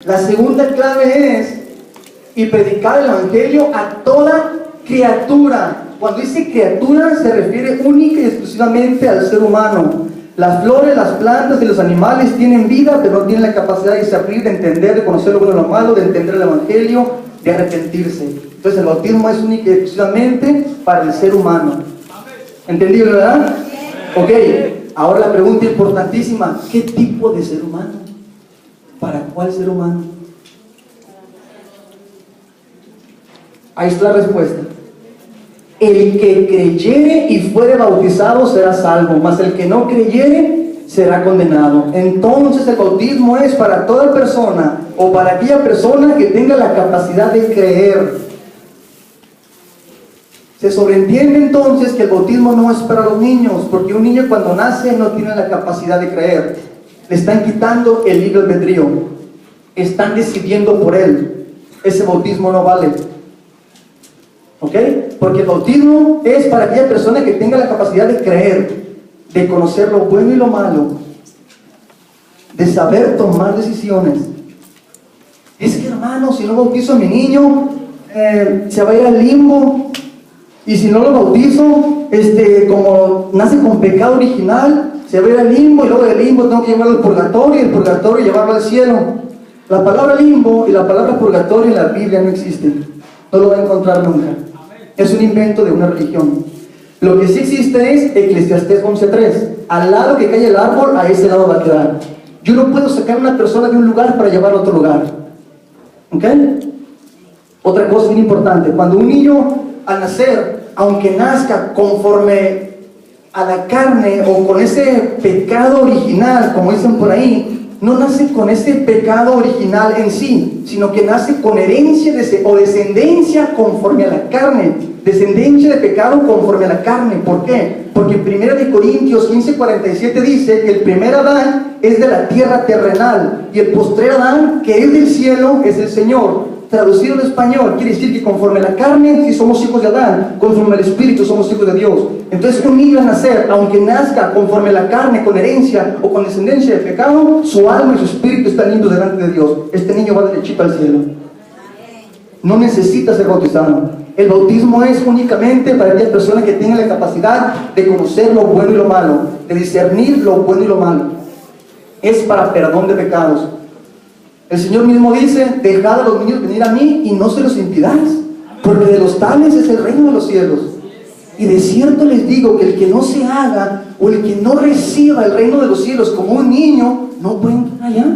La segunda clave es y predicar el evangelio a toda criatura. Cuando dice criatura se refiere única y exclusivamente al ser humano. Las flores, las plantas y los animales tienen vida, pero no tienen la capacidad de discernir, de entender, de conocer lo bueno y lo malo, de entender el evangelio, de arrepentirse. Entonces el bautismo es única y exclusivamente para el ser humano. ¿Entendido, verdad? Ok, ahora la pregunta importantísima: ¿qué tipo de ser humano? ¿Para cuál ser humano? Ahí está la respuesta. El que creyere y fuere bautizado será salvo, mas el que no creyere será condenado. Entonces el bautismo es para toda persona o para aquella persona que tenga la capacidad de creer. Se sobreentiende entonces que el bautismo no es para los niños, porque un niño cuando nace no tiene la capacidad de creer. Le están quitando el libre albedrío, están decidiendo por él. Ese bautismo no vale. ¿Ok? Porque el bautismo es para aquella persona que tenga la capacidad de creer, de conocer lo bueno y lo malo, de saber tomar decisiones. Es que, hermano, si no bautizo a mi niño, se va a ir al limbo. Y si no lo bautizo, como nace con pecado original, se va a ir al limbo, y luego del limbo tengo que llevarlo al purgatorio, y del purgatorio llevarlo al cielo. La palabra limbo y la palabra purgatorio en la Biblia no existen. No lo va a encontrar nunca. Es un invento de una religión. Lo que sí existe es Eclesiastés 11:3. Al lado que cae el árbol, a ese lado va a quedar. Yo no puedo sacar a una persona de un lugar para llevarla a otro lugar. ¿Ok? Otra cosa bien importante: cuando un niño al nacer, aunque nazca conforme a la carne o con ese pecado original, como dicen por ahí, no nace con ese pecado original en sí, sino que nace con herencia o descendencia conforme a la carne, descendencia de pecado conforme a la carne. ¿Por qué? Porque en 1 Corintios 15:47 dice que el primer Adán es de la tierra terrenal y el postrer Adán, que es del cielo, es el Señor. Traducido en español, quiere decir que conforme a la carne, si somos hijos de Adán, conforme al Espíritu somos hijos de Dios. Entonces un niño al nacer, aunque nazca conforme a la carne, con herencia o con descendencia de pecado, su alma y su espíritu están limpios delante de Dios. Este niño va derechito al cielo. No necesita ser bautizado. El bautismo es únicamente para aquellas personas que tengan la capacidad de conocer lo bueno y lo malo, de discernir lo bueno y lo malo. Es para perdón de pecados. El Señor mismo dice: dejad a los niños venir a mí y no se los impidáis, porque de los tales es el reino de los cielos. Y de cierto les digo que el que no se haga o el que no reciba el reino de los cielos como un niño, no puede entrar allá.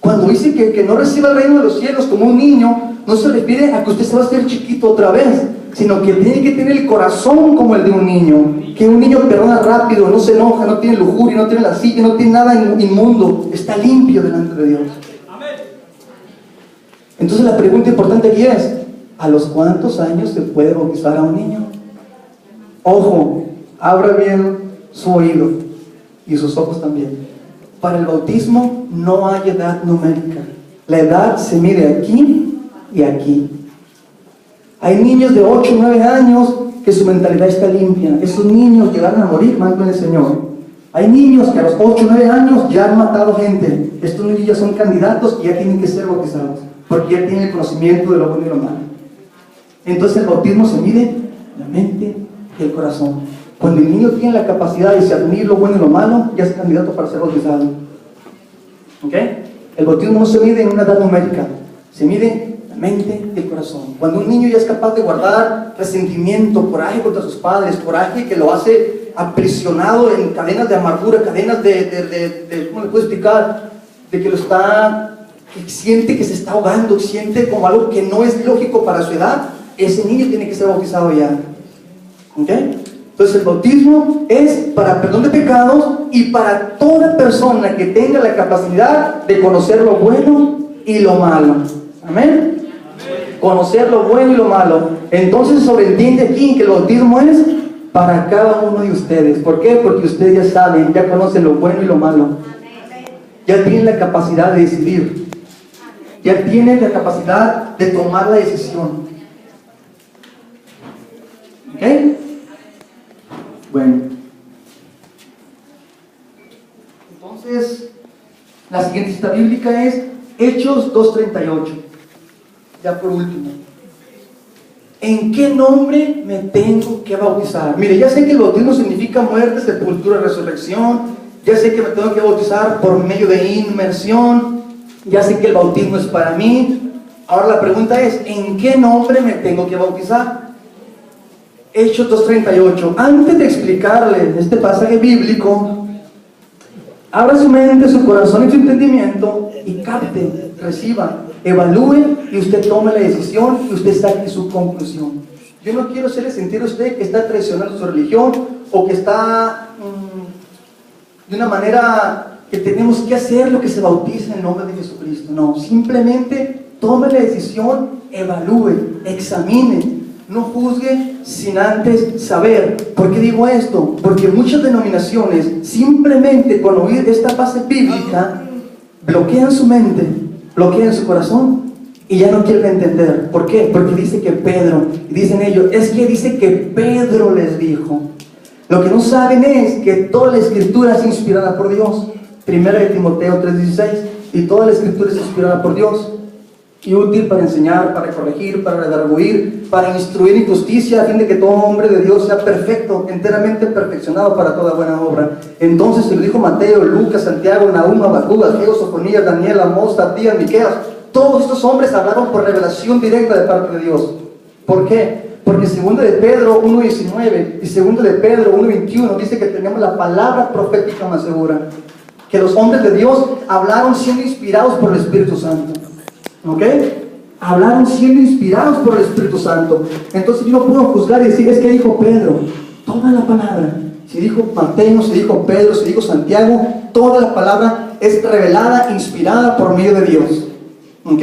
Cuando dice que el que no reciba el reino de los cielos como un niño, no se refiere a que usted se va a hacer chiquito otra vez, sino que tiene que tener el corazón como el de un niño. Que un niño perdona rápido, no se enoja, no tiene lujuria, no tiene lascivia, no tiene nada inmundo, está limpio delante de Dios. Entonces la pregunta importante aquí es: ¿a los cuántos años se puede bautizar a un niño? Ojo, abra bien su oído y sus ojos también. Para el bautismo no hay edad numérica. La edad se mide aquí y aquí. Hay niños de 8 o 9 años que su mentalidad está limpia. Esos niños llegaron a morir, van con el Señor. Hay niños que a los 8 o 9 años ya han matado gente. Estos niños ya son candidatos y ya tienen que ser bautizados, porque ya tienen el conocimiento de lo bueno y lo malo. Entonces el bautismo se mide en la mente y el corazón. Cuando el niño tiene la capacidad de discernir lo bueno y lo malo, ya es candidato para ser bautizado. ¿Ok? El bautismo no se mide en una edad numérica, se mide la mente y el corazón. Cuando un niño ya es capaz de guardar resentimiento, coraje contra sus padres, coraje que lo hace aprisionado en cadenas de amargura, cadenas ¿cómo le puedo explicar? De que que siente que se está ahogando, siente como algo que no es lógico para su edad. Ese niño tiene que ser bautizado ya. ¿Ok? Entonces el bautismo es para perdón de pecados y para toda persona que tenga la capacidad de conocer lo bueno y lo malo. Amén. Conocer lo bueno y lo malo. Entonces se sobreentiende aquí que el bautismo es para cada uno de ustedes. ¿Por qué? Porque ustedes ya saben, ya conocen lo bueno y lo malo. Ya tienen la capacidad de decidir. Ya tienen la capacidad de tomar la decisión. ¿Ok? Bueno. Entonces, la siguiente cita bíblica es Hechos 2:38. Ya por último. ¿En qué nombre me tengo que bautizar? Mire, ya sé que el bautismo significa muerte, sepultura, resurrección. Ya sé que me tengo que bautizar por medio de inmersión. Ya sé que el bautismo es para mí. Ahora la pregunta es, ¿en qué nombre me tengo que bautizar? Hechos 2:38. Antes de explicarle este pasaje bíblico, abra su mente, su corazón y su entendimiento y capte, reciba, evalúe y usted tome la decisión y usted saque su conclusión. Yo no quiero hacerle sentir a usted que está traicionando su religión o que está de una manera que tenemos que hacer lo que se bautiza en el nombre de Jesucristo. No, simplemente tome la decisión, evalúe, examine. No juzgue sin antes saber. ¿Por qué digo esto? Porque muchas denominaciones simplemente con oír esta base bíblica bloquean su mente, bloquean su corazón y ya no quieren entender. ¿Por qué? Porque dice que Pedro, y dicen ellos, es que dice que Pedro les dijo. Lo que no saben es que toda la escritura es inspirada por Dios. 1 de Timoteo 3:16. Y toda la escritura es inspirada por Dios y útil para enseñar, para corregir, para redarguir, para instruir en justicia, a fin de que todo hombre de Dios sea perfecto, enteramente perfeccionado para toda buena obra. Entonces se lo dijo Mateo, Lucas, Santiago, Nahum, Habacuc, Ageo, Sofonías, Daniel, Amós, Abdías, Miqueas. Todos estos hombres hablaron por revelación directa de parte de Dios. ¿Por qué? Porque 2 de Pedro 1:19 y 2 de Pedro 1:21 dice que tenemos la palabra profética más segura, que los hombres de Dios hablaron siendo inspirados por el Espíritu Santo. ¿Ok? Hablaron siendo inspirados por el Espíritu Santo. Entonces yo no puedo juzgar y decir, es que dijo Pedro. Toda la palabra, si dijo Mateo, si dijo Pedro, si dijo Santiago, toda la palabra es revelada, inspirada por medio de Dios. ¿Ok?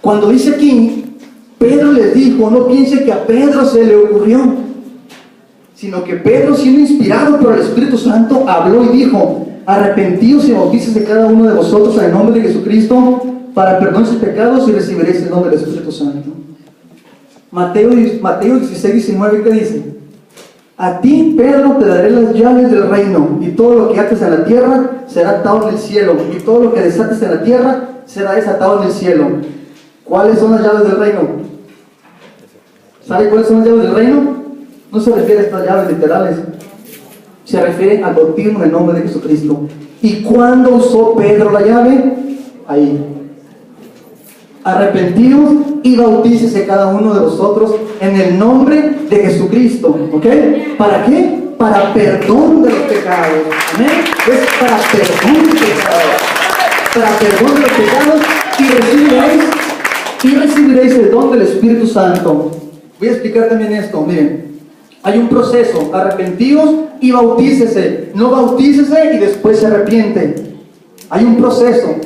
Cuando dice aquí, Pedro les dijo, no piense que a Pedro se le ocurrió, sino que Pedro, siendo inspirado por el Espíritu Santo, habló y dijo, arrepentíos y bautícese cada uno de vosotros en el nombre de Jesucristo para perdón de sus pecados y recibiréis el don del Espíritu Santo. Mateo 16:19, ¿qué dice? A ti, Pedro, te daré las llaves del reino, y todo lo que ates en la tierra será atado en el cielo, y todo lo que desates en la tierra será desatado en el cielo. ¿Cuáles son las llaves del reino? ¿Sabe cuáles son las llaves del reino? No se refiere a estas llaves literales, se refiere al bautismo en el nombre de Jesucristo. ¿Y cuándo usó Pedro la llave? Ahí. Arrepentidos y bautícese cada uno de vosotros en el nombre de Jesucristo. ¿Ok? ¿Para qué? Para perdón de los pecados. ¿Amén? Es para perdón de los pecados. Para perdón de los pecados y recibiréis el don del Espíritu Santo. Voy a explicar también esto. Miren, hay un proceso. Arrepentidos y bautícese. No bautícese y después se arrepiente. Hay un proceso.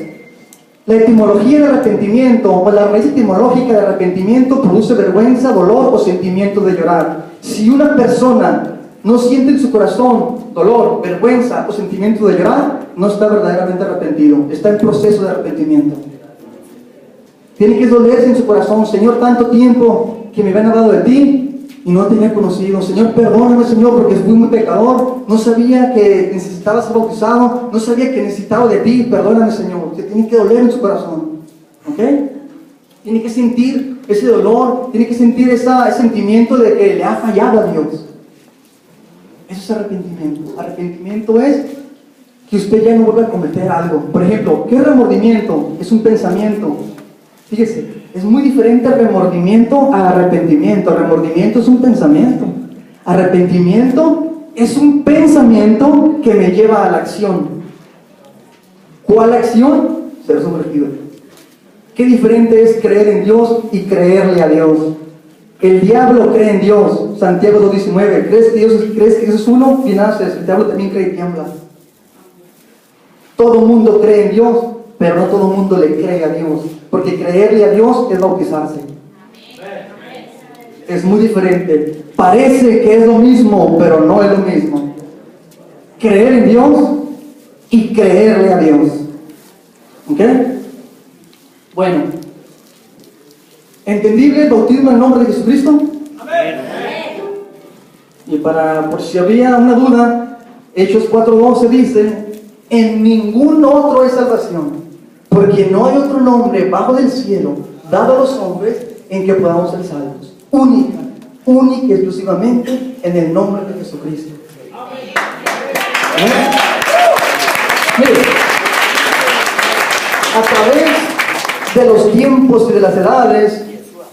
La etimología de arrepentimiento o la raíz etimológica de arrepentimiento produce vergüenza, dolor o sentimiento de llorar. Si una persona no siente en su corazón dolor, vergüenza o sentimiento de llorar, no está verdaderamente arrepentido, está en proceso de arrepentimiento. Tiene que dolerse en su corazón, Señor, tanto tiempo que me habían hablado de ti y no te había conocido. Señor, perdóname, Señor, porque fui muy pecador. No sabía que necesitaba ser bautizado. No sabía que necesitaba de ti. Perdóname, Señor. Te tiene que doler en su corazón. ¿Ok? Tiene que sentir ese dolor. Tiene que sentir ese sentimiento de que le ha fallado a Dios. Eso es arrepentimiento. Arrepentimiento es que usted ya no vuelva a cometer algo. Por ejemplo, ¿qué es remordimiento? Es un pensamiento. Fíjese, es muy diferente remordimiento a arrepentimiento. Remordimiento es un pensamiento. Arrepentimiento es un pensamiento que me lleva a la acción. ¿Cuál acción? Ser sumergido. Qué diferente es creer en Dios y creerle a Dios. El diablo cree en Dios. Santiago 2:19. ¿Crees que Dios es uno? Bien haces. El diablo también cree y tiembla. Todo el mundo cree en Dios, pero no todo el mundo le cree a Dios. Porque creerle a Dios es bautizarse. Es muy diferente. Parece que es lo mismo, pero no es lo mismo. Creer en Dios y creerle a Dios. ¿Ok? Bueno. ¿Entendible el bautismo en el nombre de Jesucristo? Amén. Y por si había una duda, Hechos 4:12 dice, en ningún otro hay salvación, Porque no hay otro nombre bajo del cielo dado a los hombres en que podamos ser salvos. Única y exclusivamente en el nombre de Jesucristo. Amén. Mire, a través de los tiempos y de las edades,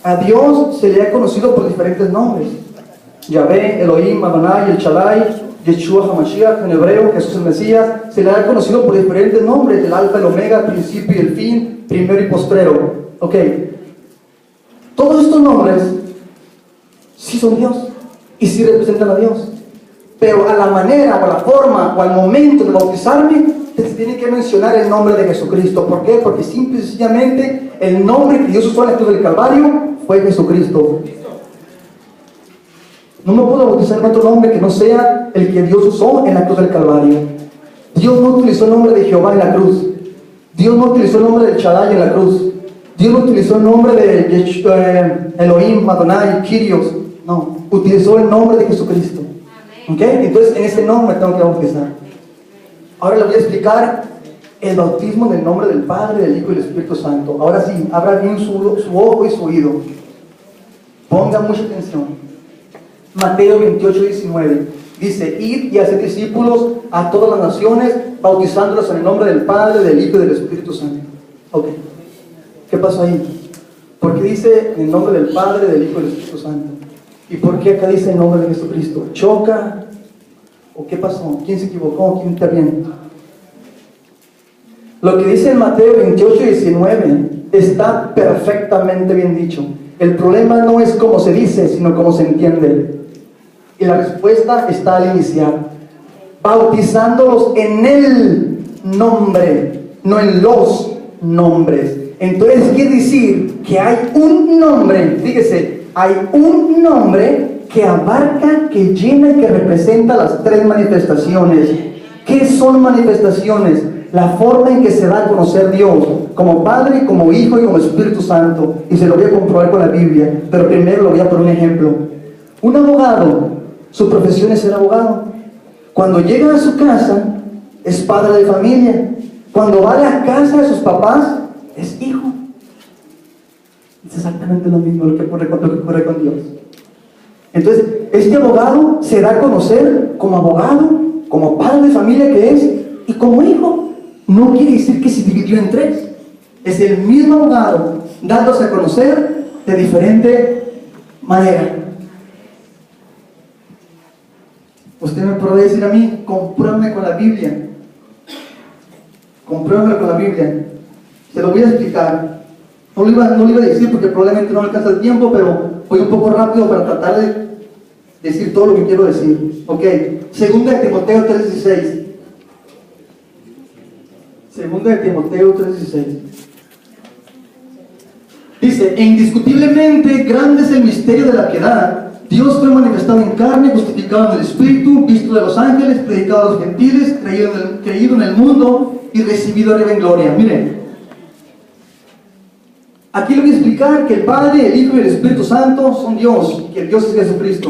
a Dios se le ha conocido por diferentes nombres. Yahvé, Elohim, Adonai, El Shaddai, Yeshua HaMashiach, en hebreo, Jesús el Mesías, se le ha conocido por diferentes nombres: el Alfa, el Omega, el principio y el fin, primero y postrero. Ok, todos estos nombres sí son Dios y sí representan a Dios, pero a la manera o a la forma o al momento de bautizarme se tiene que mencionar el nombre de Jesucristo. ¿Por qué? Porque simple y sencillamente el nombre que Dios usó en la cruz del Calvario fue Jesucristo. No me puedo bautizar en otro nombre que no sea el que Dios usó en la cruz del Calvario. Dios no utilizó el nombre de Jehová en la cruz. Dios no utilizó el nombre de Shaddai en la cruz. Dios no utilizó el nombre de Elohim, Adonai, Kyrios. No, utilizó el nombre de Jesucristo. ¿Ok? Entonces en ese nombre tengo que bautizar. Ahora les voy a explicar el bautismo en el nombre del Padre, del Hijo y del Espíritu Santo. Ahora sí, abra bien su ojo y su oído. Ponga mucha atención. Mateo 28:19 dice: id y haced discípulos a todas las naciones, bautizándolos en el nombre del Padre, del Hijo y del Espíritu Santo. Ok, ¿qué pasó ahí? ¿Por qué dice en el nombre del Padre, del Hijo y del Espíritu Santo? ¿Y por qué acá dice en nombre de Jesucristo? ¿Choca? ¿O qué pasó? ¿Quién se equivocó? ¿Quién está bien? Lo que dice en Mateo 28:19 está perfectamente bien dicho. El problema no es cómo se dice, sino cómo se entiende. Y la respuesta está al iniciar: bautizándolos en el nombre, no en los nombres. Entonces quiere decir que hay un nombre, fíjese, hay un nombre que abarca, que llena y que representa las tres manifestaciones. ¿Qué son manifestaciones? La forma en que se da a conocer Dios, como Padre, como Hijo y como Espíritu Santo. Y se lo voy a comprobar con la Biblia, pero primero lo voy a poner un ejemplo. Un abogado, su profesión es ser abogado. Cuando llega a su casa, es padre de familia. Cuando va a la casa de sus papás, es hijo. Es exactamente lo mismo lo que ocurre con Dios. Entonces, este abogado se da a conocer como abogado, como padre de familia que es, y como hijo. No quiere decir que se dividió en tres. Es el mismo abogado dándose a conocer de diferente manera. Usted me puede decir a mí: compruébame con la Biblia. Compruébame con la Biblia. Se lo voy a explicar. No lo iba a decir porque probablemente no me alcanza el tiempo, pero voy un poco rápido para tratar de decir todo lo que quiero decir. Ok, 2 Timoteo 3:16. 2 Timoteo 3:16 dice: e indiscutiblemente grande es el misterio de la piedad. Dios fue manifestado en carne, justificado en el Espíritu, visto de los ángeles, predicado a los gentiles, creído en el mundo y recibido arriba en gloria. Miren, aquí le voy a explicar que el Padre, el Hijo y el Espíritu Santo son Dios, que el Dios es Jesucristo.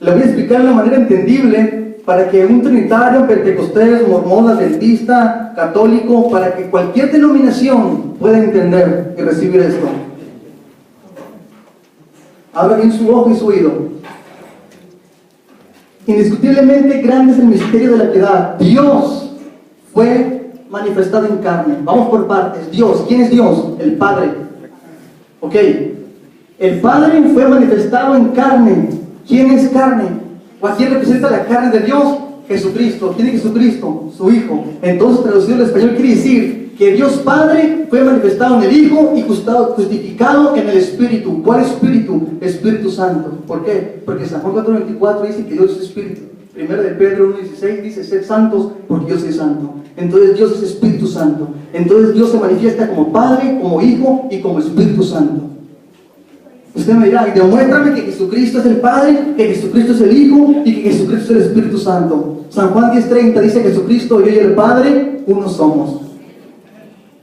Le voy a explicar de una manera entendible para que un trinitario, pentecostés, mormón, adventista, católico, para que cualquier denominación pueda entender y recibir esto. Abra bien su ojo y su oído. Indiscutiblemente grande es el misterio de la piedad. Dios fue manifestado en carne. Vamos por partes. Dios, ¿quién es Dios? El Padre. Ok. El Padre fue manifestado en carne. ¿Quién es carne? ¿O a quién representa la carne de Dios? Jesucristo. ¿Quién es Jesucristo? Su Hijo. Entonces, traducido al español, quiere decir que Dios Padre fue manifestado en el Hijo y justificado en el Espíritu. ¿Cuál Espíritu? Espíritu Santo. ¿Por qué? Porque San Juan 4:24 dice que Dios es Espíritu. Primero de Pedro 1:16 dice: sed santos porque yo soy santo. Entonces Dios es Espíritu Santo. Entonces Dios se manifiesta como Padre, como Hijo y como Espíritu Santo. Usted me dirá: y demuéstrame que Jesucristo es el Padre, que Jesucristo es el Hijo y que Jesucristo es el Espíritu Santo. San Juan 10:30 dice: Jesucristo, yo y el Padre, uno somos.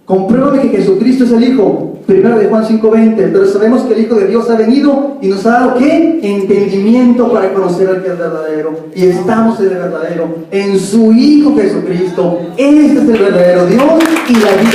Compruébame que Jesucristo es el Hijo. Primero de Juan 5:20. Pero sabemos que el Hijo de Dios ha venido y nos ha dado ¿qué? Entendimiento para conocer al que es verdadero. Y estamos en el verdadero, en su Hijo Jesucristo. Este es el verdadero Dios y la vida.